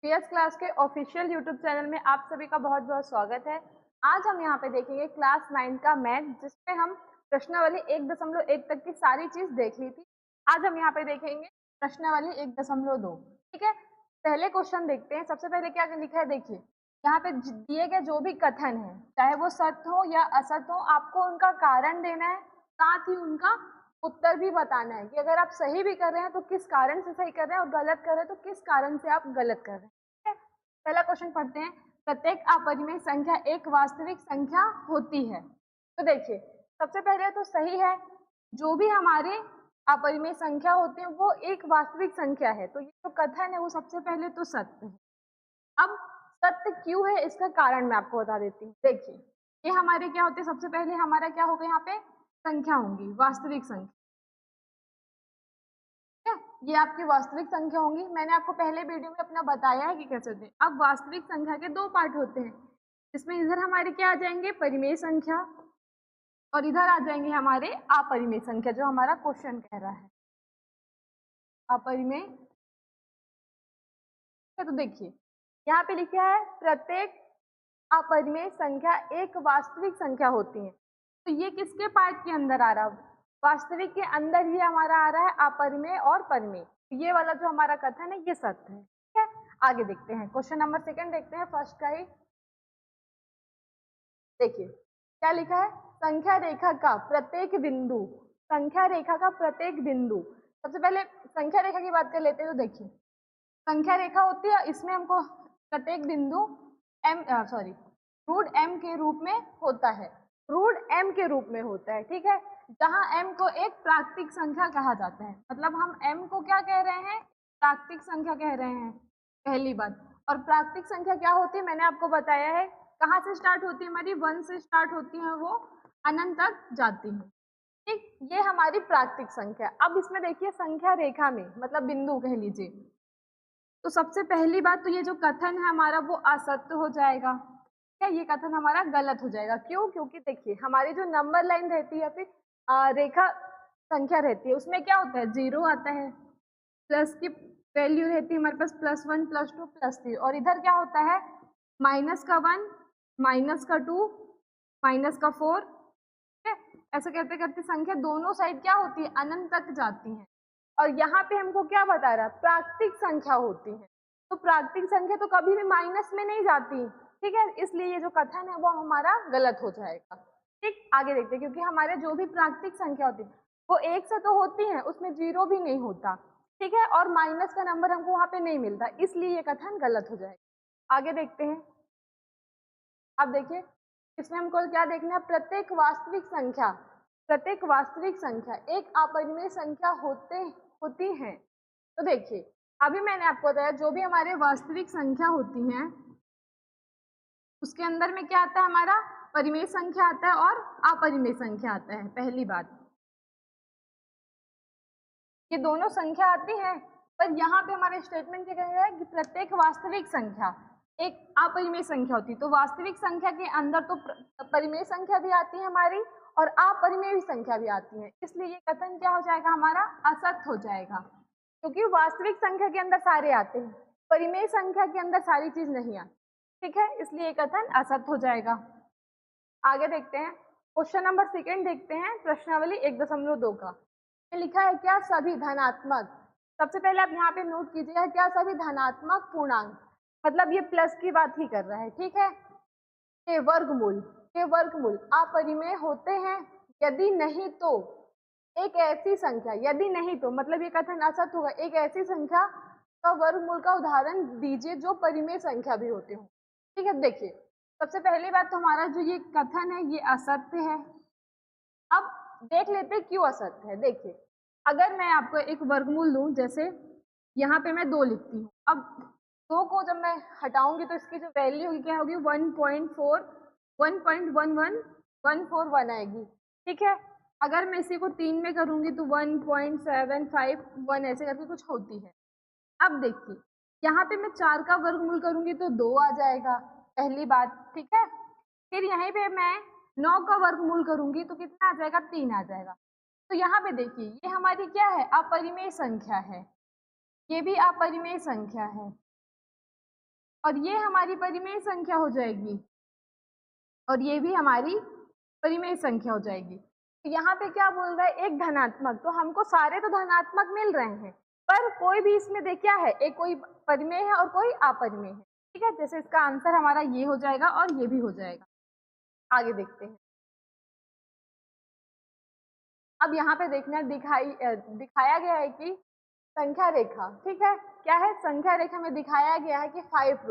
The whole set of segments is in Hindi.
सीएस क्लास के ऑफिशियल यूट्यूब चैनल में आप सभी का बहुत बहुत स्वागत है। आज हम यहाँ पे देखेंगे क्लास 9 का मैथ, जिसमें हम प्रश्नावली 1.1 तक की सारी चीज देख ली थी। आज हम यहाँ पे देखेंगे प्रश्नावली 1.2। ठीक है, पहले क्वेश्चन देखते हैं। सबसे पहले क्या लिखा है, देखिए यहाँ पे दिए गए जो भी कथन है, चाहे वो सत्य हो या असत्य हो, आपको उनका कारण देना है, साथ ही उनका उत्तर भी बताना है कि अगर आप सही भी कर रहे हैं तो किस कारण से सही कर रहे हैं, और गलत कर रहे हैं तो किस कारण से आप गलत कर रहे हैं। ठीक है, पहला क्वेश्चन पढ़ते हैं। प्रत्येक अपरिमेय संख्या एक वास्तविक संख्या होती है। तो देखिए, सबसे पहले तो सही है, जो भी हमारे अपरिमेय संख्या होती है वो एक वास्तविक संख्या है। तो ये जो कथन है वो सबसे पहले तो सत्य है। अब सत्य क्यों है, इसका कारण मैं आपको बता देती हूँ। देखिए, ये हमारे क्या होते हैं, सबसे पहले हमारा क्या होगा, यहाँ पे संख्या होंगी, वास्तविक संख्या। ये आपकी वास्तविक संख्या होंगी। मैंने आपको पहले वीडियो में अपना बताया है कि कैसे होते हैं। अब वास्तविक संख्या के दो पार्ट होते हैं, इसमें इधर हमारे क्या आ जाएंगे, परिमेय संख्या, और इधर आ जाएंगे हमारे अपरिमेय संख्या, जो हमारा क्वेश्चन कह रहा है अपरिमेय। तो देखिए यहाँ पे लिखा है प्रत्येक अपरिमेय संख्या एक वास्तविक संख्या होती है। तो ये किसके पार्ट के अंदर आ रहा है, वास्तविक के अंदर ही हमारा आ रहा है अपरिमेय और परिमेय। ये वाला जो हमारा कथन है ये सत्य है। ठीक है, आगे देखते हैं, क्वेश्चन नंबर 2 देखते हैं, फर्स्ट का ही। देखिए क्या लिखा है, संख्या रेखा का प्रत्येक बिंदु, संख्या रेखा का प्रत्येक बिंदु। सबसे पहले संख्या रेखा की बात कर लेते हैं। तो देखिए संख्या रेखा होती है, इसमें हमको प्रत्येक बिंदु रूट एम के रूप में होता है, रूट एम के रूप में होता है। ठीक है, जहां एम को एक प्राकृतिक संख्या कहा जाता है, मतलब हम एम को क्या कह रहे हैं, प्राकृतिक संख्या कह रहे हैं, पहली बात। और प्राकृतिक संख्या क्या होती है, मैंने आपको बताया है, कहाँ से स्टार्ट होती है, हमारी 1 से स्टार्ट होती है, वो अनंत तक जाती है। ठीक, ये हमारी प्राकृतिक संख्या। अब इसमें देखिए संख्या रेखा में, मतलब बिंदु कह लीजिए, तो सबसे पहली बात तो ये जो कथन है हमारा वो असत्य हो जाएगा। क्या ये कथन हमारा गलत हो जाएगा, क्यों? क्योंकि देखिए हमारी जो नंबर लाइन रहती है या फिर रेखा संख्या रहती है, उसमें क्या होता है, 0 आता है, प्लस की वैल्यू रहती है हमारे पास +1 +2 +3, और इधर क्या होता है, -1 -2 -4। ठीक है, ऐसे करते करते संख्या दोनों साइड क्या होती है, अनंत तक जाती है। और यहाँ पे हमको क्या बता रहा है, प्राकृतिक संख्या होती है। तो प्राकृतिक संख्या तो कभी भी माइनस में नहीं जाती। ठीक है, इसलिए ये जो कथन है वो हमारा गलत हो जाएगा। ठीक, आगे देखते हैं, क्योंकि हमारे जो भी प्राकृतिक संख्या होती है वो 1 से तो होती है, उसमें 0 भी नहीं होता। ठीक है, और माइनस का नंबर हमको वहां पे नहीं मिलता, इसलिए ये कथन गलत हो जाएगा। आगे देखते हैं। अब देखिए इसमें हमको क्या देखना है, प्रत्येक वास्तविक संख्या, प्रत्येक वास्तविक संख्या एक अपरिमेय संख्या होती है। तो देखिए अभी मैंने आपको बताया, जो भी हमारे वास्तविक संख्या होती हैं उसके अंदर में क्या आता है, हमारा परिमेय संख्या आता है और अपरिमेय संख्या आता है। पहली बात, ये दोनों संख्या आती है, पर यहाँ पे हमारे स्टेटमेंट क्या कह रहा है कि प्रत्येक वास्तविक संख्या एक अपरिमेय संख्या होती है। तो वास्तविक संख्या के अंदर तो परिमेय संख्या भी आती है हमारी, और अपरिमेय संख्या भी आती है, इसलिए ये कथन क्या हो जाएगा, हमारा असत्य हो जाएगा, क्योंकि वास्तविक संख्या के अंदर सारे आते हैं, परिमेय संख्या के अंदर सारी चीज नहीं आती। ठीक है, इसलिए ये कथन असत्य हो जाएगा। आगे देखते हैं, क्वेश्चन नंबर 2 देखते हैं, प्रश्नावली 1.2 का। लिखा है क्या सभी धनात्मक, सबसे पहले आप यहाँ पे नोट कीजिएगा, क्या सभी धनात्मक पूर्णांक, मतलब ये प्लस की बात ही कर रहा है। ठीक है, के वर्गमूल अपरिमेय होते हैं, यदि नहीं तो एक ऐसी संख्या, यदि नहीं तो मतलब ये कथन असत्य होगा, एक ऐसी संख्या का वर्गमूल का उदाहरण दीजिए जो परिमेय संख्या भी होते हो। ठीक है, देखिए सबसे पहली बात तो हमारा जो ये कथन है ये असत्य है। अब देख लेते हैं क्यों असत्य है। देखिए अगर मैं आपको एक वर्गमूल दूं, जैसे यहाँ पे मैं 2 लिखती हूँ, अब 2 को जब मैं हटाऊंगी तो इसकी जो वैल्यू होगी क्या होगी, 1.14141 आएगी। ठीक है, अगर मैं इसी को 3 में करूंगी तो 1.751 ऐसे करके कुछ होती है। अब देखिए यहाँ पे मैं 4 का वर्गमूल करूंगी तो 2 आ जाएगा, पहली बात। ठीक है, फिर यहीं पे मैं 9 का वर्गमूल करूंगी तो कितना आ जाएगा, 3 आ जाएगा। तो यहाँ पे देखिए ये हमारी क्या है, अपरिमेय संख्या है, ये भी अपरिमेय संख्या है। और ये हमारी परिमेय संख्या हो जाएगी और ये भी हमारी परिमेय संख्या हो जाएगी। तो यहाँ पे क्या बोल रहा है, एक धनात्मक, तो हमको सारे तो धनात्मक मिल रहे हैं, पर कोई भी इसमें देख क्या है, एक कोई परिमेय है और कोई अपरिमेय है, ठीक है। जैसे इसका आंसर हमारा ये हो जाएगा और ये भी हो जाएगा। आगे देखते हैं। अब यहाँ पे देखना दिखाया गया है कि संख्या रेखा, ठीक है, क्या है, संख्या रेखा में दिखाया गया है कि 5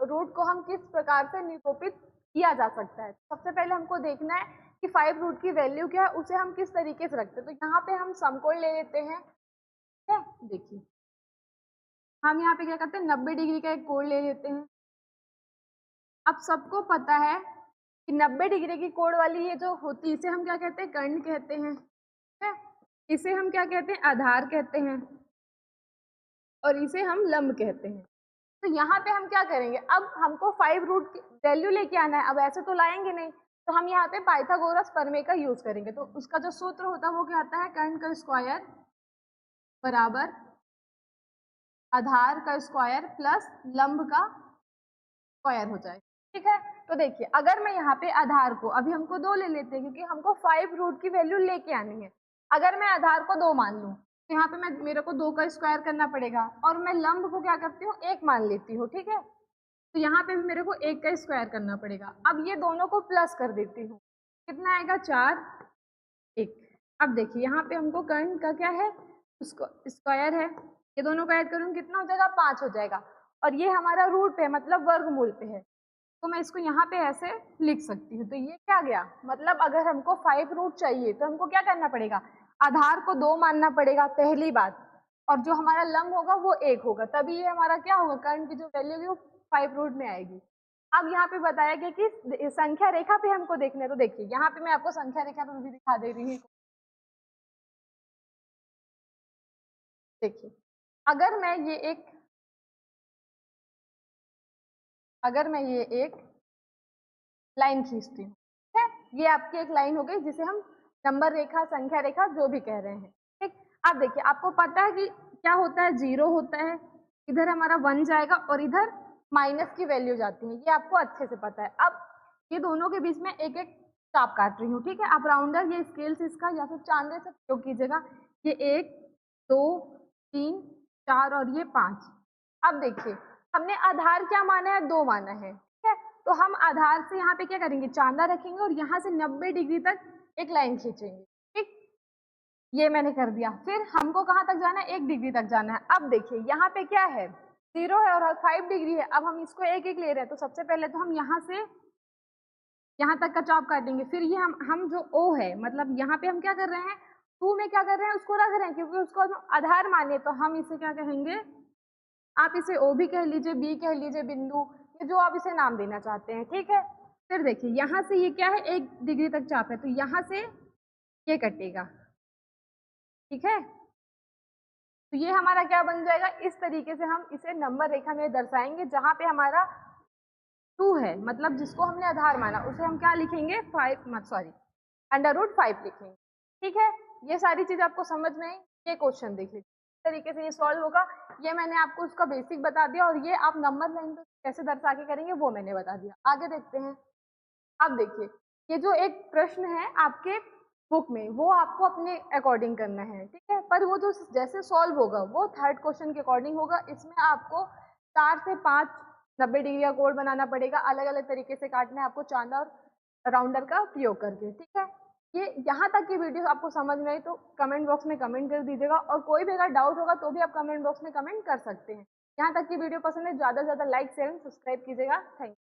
रूट को हम किस प्रकार से निरूपित किया जा सकता है। सबसे पहले हमको देखना है कि 5 रूट की वैल्यू क्या है, उसे हम किस तरीके से रखते हैं। तो यहाँ पे हम समकोण ले लेते हैं, ठीक है। देखिए हम यहाँ पे क्या करते हैं, 90 डिग्री का एक कोण ले लेते हैं। अब सबको पता है कि 90 डिग्री की कोण वाली ये जो होती है इसे हम क्या कहते हैं, कर्ण कहते हैं, ठीक है। इसे हम क्या कहते हैं, आधार कहते हैं, और इसे हम लंब कहते हैं। तो यहाँ पे हम क्या करेंगे, अब हमको 5 रूट की वैल्यू लेके आना है। अब ऐसे तो लाएंगे नहीं, तो हम यहाँ पे पाइथागोरस प्रमेय का यूज करेंगे। तो उसका जो सूत्र होता है वो क्या आता है, कर्ण का स्क्वायर बराबर आधार का स्क्वायर प्लस लंब का स्क्वायर हो जाए, ठीक है। तो देखिए अगर मैं यहाँ पे आधार को, अभी हमको 2 ले लेते हैं क्योंकि हमको 5 रूट की वैल्यू लेके आनी है। अगर मैं आधार को 2 मान लूँ तो यहाँ पे मेरे को 2 का स्क्वायर करना पड़ेगा, और मैं लंब को क्या करती हूँ, 1 मान लेती हूँ, ठीक है। तो यहाँ पे भी मेरे को 1 का स्क्वायर करना पड़ेगा। अब ये दोनों को प्लस कर देती हूँ, कितना आएगा, 4 1। अब देखिए यहाँ पे हमको कर्ण का क्या है, उसको स्क्वायर है, ये दोनों को ऐड करूँ कितना हो जाएगा, 5 हो जाएगा। और ये हमारा रूट पे है, मतलब वर्गमूल पे है, तो मैं इसको यहाँ पे ऐसे लिख सकती हूँ। तो ये क्या गया, मतलब अगर हमको 5 रूट चाहिए तो हमको क्या करना पड़ेगा, आधार को 2 मानना पड़ेगा, पहली बात, और जो हमारा लंब होगा वो 1 होगा, तभी ये हमारा क्या होगा, कर्ण की जो वैल्यू होगी वो 5 रूट में आएगी। अब यहाँ पे बताया गया कि संख्या रेखा पे हमको देखना है। तो देखिए यहाँ पे मैं आपको संख्या रेखा पे भी दिखा दे रही हूँ। देखिए अगर मैं ये एक लाइन खींचती हूँ, ठीक है, ये आपकी एक लाइन हो गई जिसे हम नंबर रेखा, संख्या रेखा जो भी कह रहे हैं, ठीक। अब देखिए आपको पता है कि क्या होता है, 0 होता है, इधर हमारा 1 जाएगा और इधर माइनस की वैल्यू जाती है, ये आपको अच्छे से पता है। अब ये दोनों के बीच में एक एक चाप काट रही हूँ, ठीक है। आप राउंडर ये स्केल से इसका या फिर चांदे से प्रयोग कीजिएगा। ये 1 2 3 4 और ये 5। अब देखिए हमने आधार क्या माना है, 2 माना है, ठीक है। तो हम आधार से यहाँ पे क्या करेंगे, चांदा रखेंगे और यहाँ से 90 डिग्री तक एक लाइन खींचेंगे, ठीक। ये मैंने कर दिया। फिर हमको कहाँ तक जाना है, 1 डिग्री तक जाना है। अब देखिए यहाँ पे क्या है, 0 है और 5 डिग्री है। अब हम इसको एक एक ले रहे हैं, तो सबसे पहले तो हम यहाँ से यहाँ तक का चाप काटेंगे। फिर ये हम जो O है, मतलब यहाँ पे हम क्या कर रहे हैं, 2 में क्या कर रहे हैं, उसको रख रहे हैं क्योंकि उसको आधार माने, तो हम इसे क्या कहेंगे, आप इसे O भी कह लीजिए, B कह लीजिए, बिंदु, ये जो आप इसे नाम देना चाहते हैं, ठीक है। फिर देखिए यहाँ से ये क्या है, 1 डिग्री तक चाप है, तो यहाँ से ये कटेगा, ठीक है। तो ये हमारा क्या बन जाएगा, इस तरीके से हम इसे नंबर रेखा में दर्शाएंगे। जहाँ पे हमारा 2 है, मतलब जिसको हमने आधार माना, उसे हम क्या लिखेंगे, 5 √5 लिखेंगे, ठीक है। ये सारी चीज आपको समझ में आई। ये क्वेश्चन देख लीजिए इस तरीके से ये सॉल्व होगा। ये मैंने आपको उसका बेसिक बता दिया, और ये आप नंबर लाइन पे कैसे दर्शा के करेंगे वो मैंने बता दिया। आगे देखते हैं। अब देखिए ये जो एक प्रश्न है आपके बुक में, वो आपको अपने अकॉर्डिंग करना है, ठीक है। पर वो जो जैसे सॉल्व होगा वो 3rd क्वेश्चन के अकॉर्डिंग होगा। इसमें आपको 4 से 5 90 डिग्री का कोण बनाना पड़ेगा, अलग अलग तरीके से काटना है आपको चांदा और राउंडर का प्रयोग करके, ठीक है। ये यहाँ तक की वीडियो आपको समझ में आई तो कमेंट बॉक्स में कमेंट कर दीजिएगा, और कोई भी अगर डाउट होगा तो भी आप कमेंट बॉक्स में कमेंट कर सकते हैं। यहाँ तक की वीडियो पसंद है, ज़्यादा से ज़्यादा लाइक शेयर एंड सब्सक्राइब कीजिएगा। Thank you.